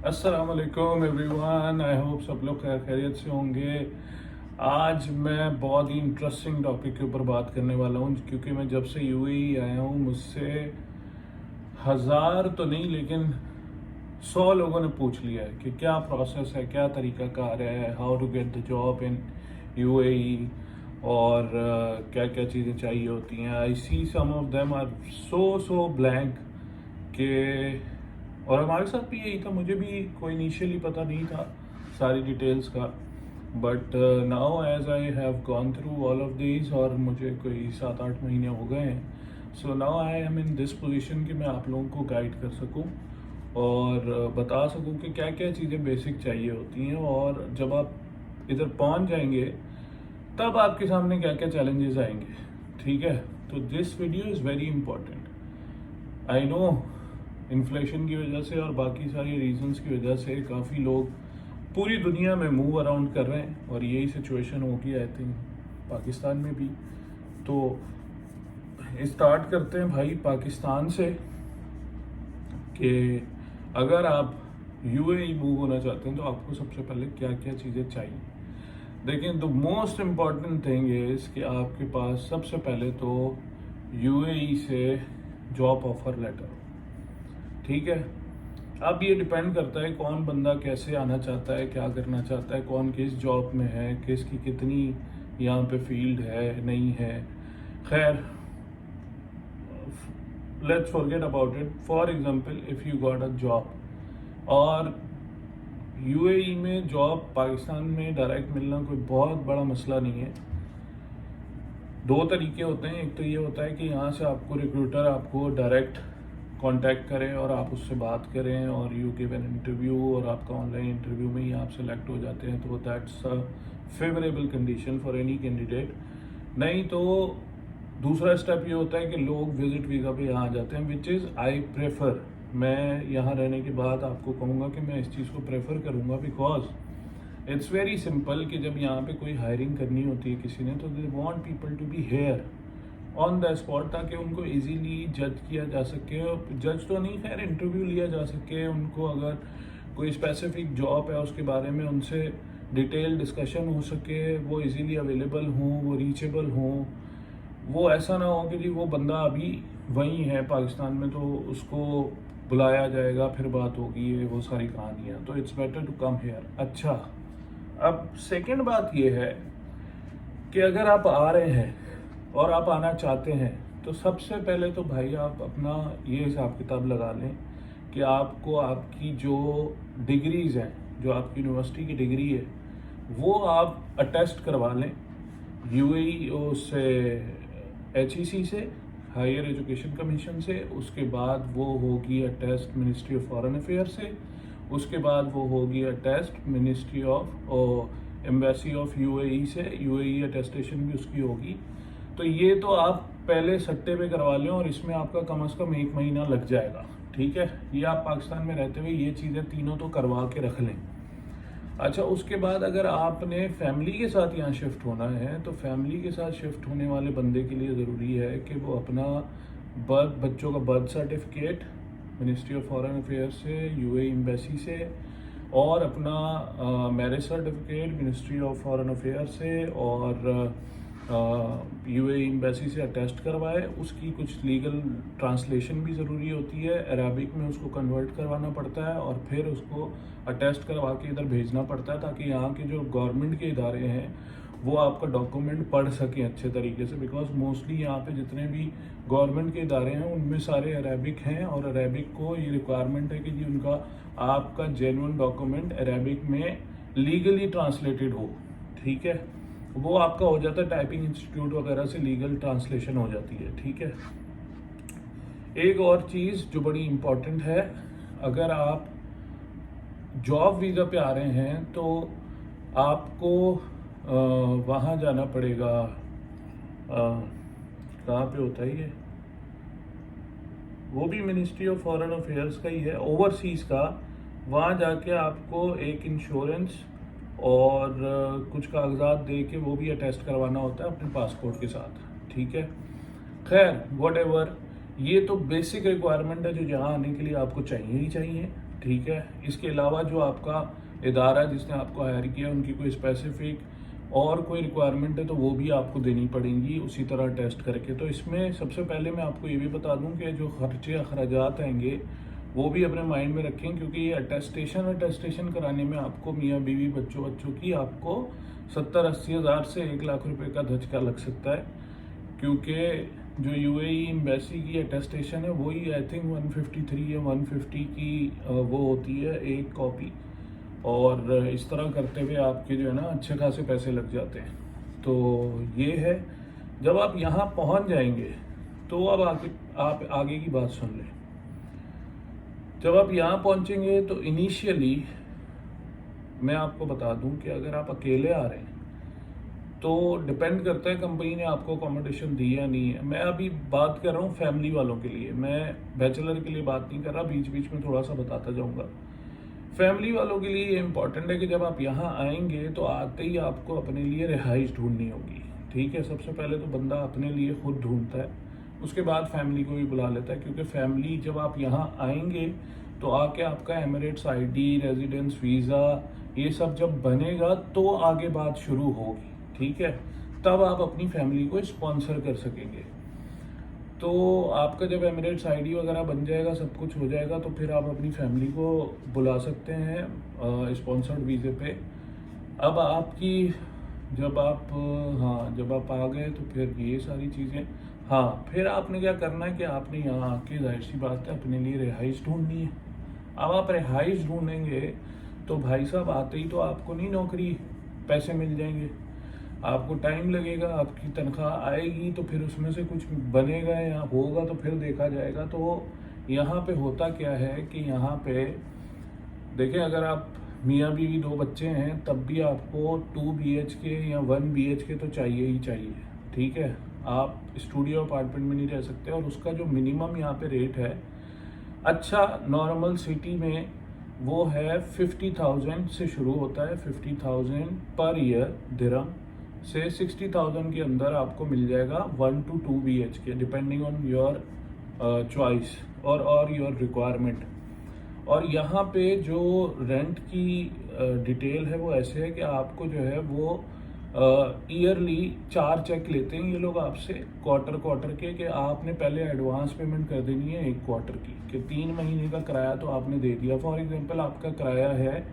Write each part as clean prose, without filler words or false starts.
अस्सलाम वालेकुम everyone, I hope सब लोग खैरियत से होंगे। आज मैं बहुत ही इंटरेस्टिंग टॉपिक के ऊपर बात करने वाला हूँ, क्योंकि मैं जब से यूएई आया हूँ मुझसे हजार तो नहीं लेकिन 100 लोगों ने पूछ लिया है कि क्या प्रोसेस है, क्या तरीका कार है, how to get the job in UAE और क्या क्या चीज़ें चाहिए होती हैं। I see some of them are so blank के, और हमारे साथ भी यही था। मुझे भी कोई इनिशियली पता नहीं था सारी डिटेल्स का, but now as I have gone through all of these और मुझे कोई 7-8 महीने हो गए हैं, so now I am in this position कि मैं आप लोगों को गाइड कर सकूं और बता सकूं कि क्या क्या चीज़ें बेसिक चाहिए होती हैं, और जब आप इधर पहुंच जाएंगे तब आपके सामने क्या क्या चैलेंजेस आएंगे। ठीक है, तो this video is very important. I know inflation की वजह से और बाकी सारी रीजंस की वजह से काफ़ी लोग पूरी दुनिया में मूव अराउंड कर रहे हैं, और यही सिचुएशन होगी आई थिंक पाकिस्तान में भी। तो स्टार्ट करते हैं भाई पाकिस्तान से, कि अगर आप यूएई मूव होना चाहते हैं तो आपको सबसे पहले क्या क्या चीज़ें चाहिए। देखें, the most important thing is कि आपके पास सबसे पहले तो यूएई से जॉब ऑफर लेटर। ठीक है, अब ये डिपेंड करता है कौन बंदा कैसे आना चाहता है, क्या करना चाहता है, कौन किस जॉब में है, किसकी कितनी यहाँ पे फील्ड है नहीं है। खैर, let's forget about it. For example, if you got a job, और यूएई में जॉब पाकिस्तान में डायरेक्ट मिलना कोई बहुत बड़ा मसला नहीं है। दो तरीके होते हैं। एक तो ये होता है कि यहाँ से आपको रिक्रूटर आपको डायरेक्ट कांटेक्ट करें और आप उससे बात करें और यू गिव एन इंटरव्यू, और आपका ऑनलाइन इंटरव्यू में ही आप सेलेक्ट हो जाते हैं, तो that's a favourable condition for any candidate. नहीं तो दूसरा स्टेप ये होता है कि लोग विजिट वीज़ा पे यहाँ आ जाते हैं, विच इज़ आई प्रेफर। मैं यहाँ रहने के बाद आपको कहूँगा कि मैं इस चीज़ को प्रेफर करूँगा, बिकॉज इट्स वेरी सिंपल कि जब यहाँ पे कोई हायरिंग करनी होती है किसी ने, तो they want people to be here on the spot, ताकि उनको इजीली जज किया जा सके। जज तो नहीं, खैर इंटरव्यू लिया जा सके उनको। अगर कोई स्पेसिफिक जॉब है उसके बारे में उनसे डिटेल डिस्कशन हो सके, वो इजीली अवेलेबल हों, वो रीचेबल हों। वो ऐसा ना हो कि जी वो बंदा अभी वहीं है पाकिस्तान में तो उसको बुलाया जाएगा फिर बात होगी, ये वो सारी कहानियाँ। तो it's better to come here. अच्छा, अब सेकेंड बात ये है कि अगर आप आ रहे हैं और आप आना चाहते हैं, तो सबसे पहले तो भाई आप अपना ये हिसाब किताब लगा लें कि आपको आपकी जो डिग्रीज़ हैं, जो आपकी यूनिवर्सिटी की डिग्री है, वो आप अटेस्ट करवा लें यूएई से, एचईसी से, हायर एजुकेशन कमीशन से। उसके बाद वो होगी attest ministry of foreign affair से। उसके बाद वो होगी attest ministry of embassy of UAE से, यूएई अटेस्टेशन भी उसकी होगी। तो ये तो आप पहले सट्टे पे करवा लें, और इसमें आपका कम से कम 1 महीना लग जाएगा। ठीक है, ये आप पाकिस्तान में रहते हुए ये चीज़ें तीनों तो करवा के रख लें। अच्छा, उसके बाद अगर आपने फैमिली के साथ यहाँ शिफ्ट होना है, तो फैमिली के साथ शिफ्ट होने वाले बंदे के लिए ज़रूरी है कि वो अपना बच्चों का birth certificate ministry of foreign affair से, यूएई एम्बेसी से, और अपना marriage certificate ministry of foreign affair से और यूएई एम्बेसी से अटेस्ट करवाए। उसकी कुछ लीगल ट्रांसलेशन भी ज़रूरी होती है, अरबिक में उसको कन्वर्ट करवाना पड़ता है और फिर उसको अटेस्ट करवा के इधर भेजना पड़ता है, ताकि यहाँ के जो गवर्नमेंट के इदारे हैं वो आपका डॉक्यूमेंट पढ़ सकें अच्छे तरीके से। बिकॉज मोस्टली यहाँ पे जितने भी गवर्नमेंट के इदारे हैं उनमें सारे अरबिक हैं, और अरबिक को ये रिक्वायरमेंट है कि जी उनका आपका जेन्युइन डॉक्यूमेंट अरबिक में लीगली ट्रांसलेटेड हो। ठीक है, वो आपका हो जाता है, टाइपिंग इंस्टीट्यूट वगैरह से लीगल ट्रांसलेशन हो जाती है। ठीक है, एक और चीज़ जो बड़ी इम्पॉर्टेंट है, अगर आप जॉब वीज़ा पे आ रहे हैं तो आपको वहाँ जाना पड़ेगा। कहाँ पे होता है ये, वो भी मिनिस्ट्री ऑफ फॉरेन अफेयर्स का ही है, ओवरसीज़ का। वहाँ जाके आपको एक इंश्योरेंस और कुछ कागजात दे के वो भी अटेस्ट करवाना होता है अपने पासपोर्ट के साथ। ठीक है, खैर वट एवर, ये तो बेसिक रिक्वायरमेंट है जो यहाँ आने के लिए आपको चाहिए ही चाहिए। ठीक है। इसके अलावा जो आपका इदारा जिसने आपको हायर किया उनकी कोई स्पेसिफिक और कोई रिक्वायरमेंट है तो वो भी आपको देनी पड़ेंगी उसी तरह टेस्ट करके। तो इसमें सबसे पहले मैं आपको ये भी बता दूं कि जो खर्चे अखराजात आएंगे वो भी अपने माइंड में रखें, क्योंकि ये अटेस्टेशन कराने में आपको मियाँ बीवी बच्चों की आपको 70-80 हज़ार से 1 लाख रुपए का धचका लग सकता है, क्योंकि जो यूएई एम्बेसी की अटेस्टेशन है वही आई थिंक 153 या 150 की वो होती है एक कॉपी, और इस तरह करते हुए आपके जो है ना अच्छे खासे पैसे लग जाते हैं। तो ये है, जब आप यहाँ पहुँच जाएंगे तो अब आप आगे की बात सुन लें। जब आप यहाँ पहुँचेंगे तो इनिशियली मैं आपको बता दूं कि अगर आप अकेले आ रहे हैं तो डिपेंड करता है कंपनी ने आपको अकोमोडेशन दी या नहीं है। मैं अभी बात कर रहा हूँ फैमिली वालों के लिए, मैं बैचलर के लिए बात नहीं कर रहा, बीच बीच में थोड़ा सा बताता जाऊँगा। फैमिली वालों के लिए ये इंपॉर्टेंट है कि जब आप यहाँ आएंगे तो आते ही आपको अपने लिए रिहाइश ढूंढनी होगी, ठीक है। सबसे पहले तो बंदा अपने लिए खुद ढूंढता है, उसके बाद फैमिली को भी बुला लेता है, क्योंकि फैमिली जब आप यहाँ आएंगे तो आके आपका एमिरेट्स आईडी, रेजिडेंस वीज़ा ये सब जब बनेगा तो आगे बात शुरू होगी, ठीक है। तब आप अपनी फैमिली को स्पॉन्सर कर सकेंगे। तो आपका जब एमिरेट्स आईडी वगैरह बन जाएगा, सब कुछ हो जाएगा, तो फिर आप अपनी फैमिली को बुला सकते हैं स्पॉन्सर्ड वीज़े पे। अब आपकी जब आप आ गए तो फिर ये सारी चीज़ें, हाँ, फिर आपने क्या करना है कि आपने यहाँ आके जाहिर सी बात है अपने लिए रिहाइश ढूंढनी है। अब आप रिहाइश ढूंढेंगे तो भाई साहब आते ही तो आपको नहीं नौकरी पैसे मिल जाएंगे, आपको टाइम लगेगा, आपकी तनख्वाह आएगी तो फिर उसमें से कुछ बनेगा या होगा तो फिर देखा जाएगा। तो यहाँ पे होता क्या है कि यहाँ पे देखें, अगर आप मियाँ बीवी 2 बच्चे हैं तब भी आपको 2 BHK या 1 BHK तो चाहिए ही चाहिए, ठीक है। आप स्टूडियो अपार्टमेंट में नहीं रह सकते, और उसका जो मिनिमम यहाँ पे रेट है अच्छा नॉर्मल सिटी में वो है 50,000 से शुरू होता है, 50,000 पर ईयर दिरहम से 60,000 के अंदर आपको मिल जाएगा 1 to 2 BHK depending on your choice और योर रिक्वायरमेंट। और यहाँ पे जो रेंट की डिटेल है वो ऐसे है कि आपको जो है वो ईयरली 4 चेक लेते हैं ये लोग आपसे क्वार्टर के, कि आपने पहले एडवांस पेमेंट कर देनी है 1 क्वार्टर की, कि 3 महीने का किराया तो आपने दे दिया। फॉर एग्जांपल आपका किराया है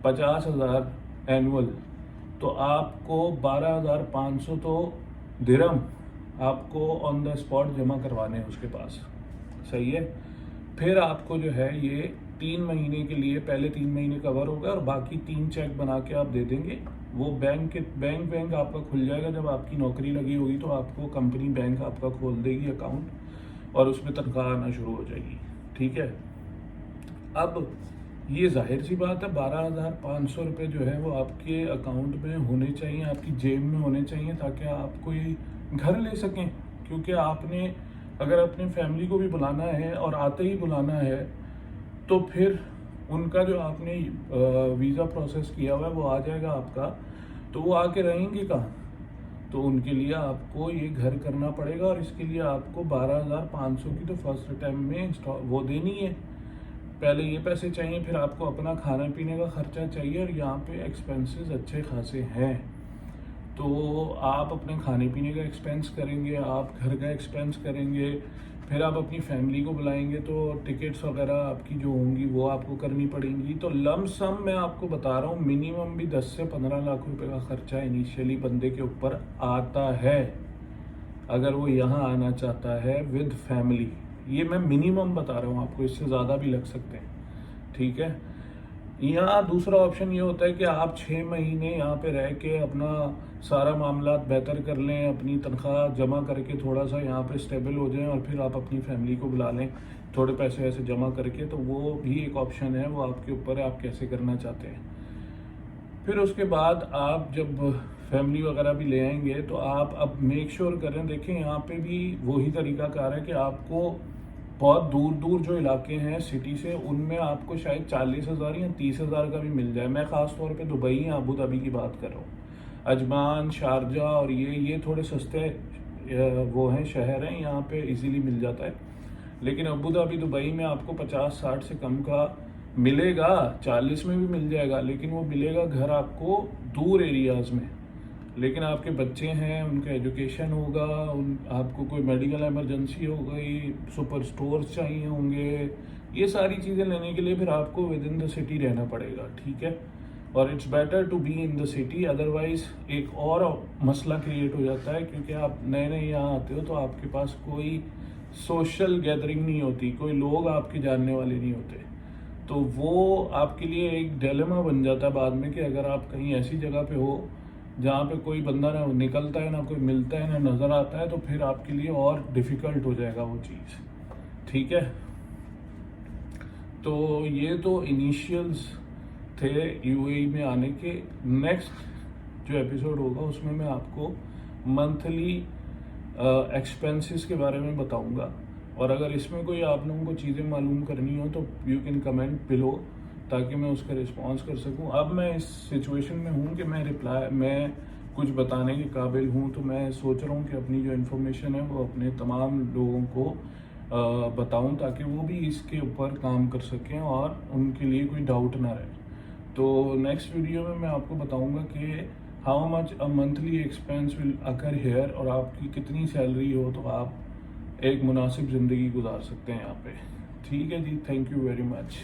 50,000 एनुअल, तो आपको 12,500 तो दिरहम आपको ऑन द स्पॉट जमा करवाने हैं उसके पास, सही है। फिर आपको जो है ये 3 महीने के लिए पहले 3 महीने कवर होगा और बाकी 3 चेक बना के आप दे देंगे। वो बैंक आपका खुल जाएगा। जब आपकी नौकरी लगी होगी तो आपको कंपनी बैंक आपका खोल देगी अकाउंट, और उसमें तनख्वाह आना शुरू हो जाएगी, ठीक है। अब ये जाहिर सी बात है 12,500 रुपये जो है वो आपके अकाउंट में होने चाहिए, आपकी जेब में होने चाहिए, ताकि आप कोई घर ले सकें। क्योंकि आपने अगर अपनी फैमिली को भी बुलाना है और आते ही बुलाना है तो फिर उनका जो आपने वीज़ा प्रोसेस किया हुआ है वो आ जाएगा आपका, तो वो आके रहेंगे कहाँ, तो उनके लिए आपको ये घर करना पड़ेगा। और इसके लिए आपको 12,500 की तो फर्स्ट टाइम में वो देनी है, पहले ये पैसे चाहिए, फिर आपको अपना खाने पीने का खर्चा चाहिए, और यहाँ पे एक्सपेंसेस अच्छे खासे हैं। तो आप अपने खाने पीने का एक्सपेंस करेंगे, आप घर का एक्सपेंस करेंगे, फिर आप अपनी फैमिली को बुलाएंगे तो टिकट्स वगैरह आपकी जो होंगी वो आपको करनी पड़ेंगी। तो लम सम मैं आपको बता रहा हूँ मिनिमम भी 10 से 15 लाख रुपए का खर्चा इनिशियली बंदे के ऊपर आता है अगर वो यहाँ आना चाहता है विद फैमिली। ये मैं मिनिमम बता रहा हूँ आपको, इससे ज़्यादा भी लग सकते हैं, ठीक है। यहाँ दूसरा ऑप्शन ये होता है कि आप 6 महीने यहाँ पे रह के अपना सारा मामला बेहतर कर लें, अपनी तनख्वाह जमा करके थोड़ा सा यहाँ पे स्टेबल हो जाएं, और फिर आप अपनी फैमिली को बुला लें थोड़े पैसे ऐसे जमा करके। तो वो भी एक ऑप्शन है, वो आपके ऊपर है आप कैसे करना चाहते हैं। फिर उसके बाद आप जब फैमिली वगैरह भी ले आएंगे तो आप अब मेक श्योर करें, देखें यहाँ पे भी वही तरीकाकार है कि आपको बहुत दूर दूर जो इलाके हैं सिटी से, उनमें आपको शायद 40,000 या 30,000 का भी मिल जाए। मैं ख़ास तौर पे दुबई या अबू धाबी की बात कर रहा हूँ। अजमान, शारजा और ये थोड़े सस्ते वो हैं शहर हैं, यहाँ पे इजीली मिल जाता है। लेकिन अबू धाबी, दुबई में आपको 50-60 से कम का मिलेगा, 40 में भी मिल जाएगा, लेकिन वो मिलेगा घर आपको दूर एरियाज में। लेकिन आपके बच्चे हैं, उनका एजुकेशन होगा, आपको कोई मेडिकल इमरजेंसी हो गई, सुपर स्टोर्स चाहिए होंगे, ये सारी चीज़ें लेने के लिए फिर आपको विद इन द सिटी रहना पड़ेगा, ठीक है। और it's better to be in the city, otherwise एक और मसला क्रिएट हो जाता है, क्योंकि आप नए नए यहाँ आते हो तो आपके पास कोई सोशल गैदरिंग नहीं होती, कोई लोग आपके जानने वाले नहीं होते। तो वो आपके लिए एक डिलेमा बन जाता है बाद में, कि अगर आप कहीं ऐसी जगह पे हो जहाँ पे कोई बंदा ना निकलता है, ना कोई मिलता है, ना नज़र आता है, तो फिर आपके लिए और डिफ़िकल्ट हो जाएगा वो चीज़, ठीक है। तो ये तो इनिशियल्स थे यूएई में आने के। नेक्स्ट जो एपिसोड होगा उसमें मैं आपको मंथली एक्सपेंसेस के बारे में बताऊंगा, और अगर इसमें कोई आप लोगों को चीज़ें मालूम करनी हो तो यू कैन कमेंट बिलो, ताकि मैं उसका रिस्पॉन्स कर सकूं। अब मैं इस सिचुएशन में हूं कि मैं कुछ बताने के काबिल हूं, तो मैं सोच रहा हूं कि अपनी जो इन्फॉर्मेशन है वो अपने तमाम लोगों को बताऊं, ताकि वो भी इसके ऊपर काम कर सकें और उनके लिए कोई डाउट ना रहे। तो नेक्स्ट वीडियो में मैं आपको बताऊंगा कि how much a monthly expense will occur here, और आपकी कितनी सैलरी हो तो आप एक मुनासिब ज़िंदगी गुजार सकते हैं यहाँ पे, ठीक है जी। Thank you very much.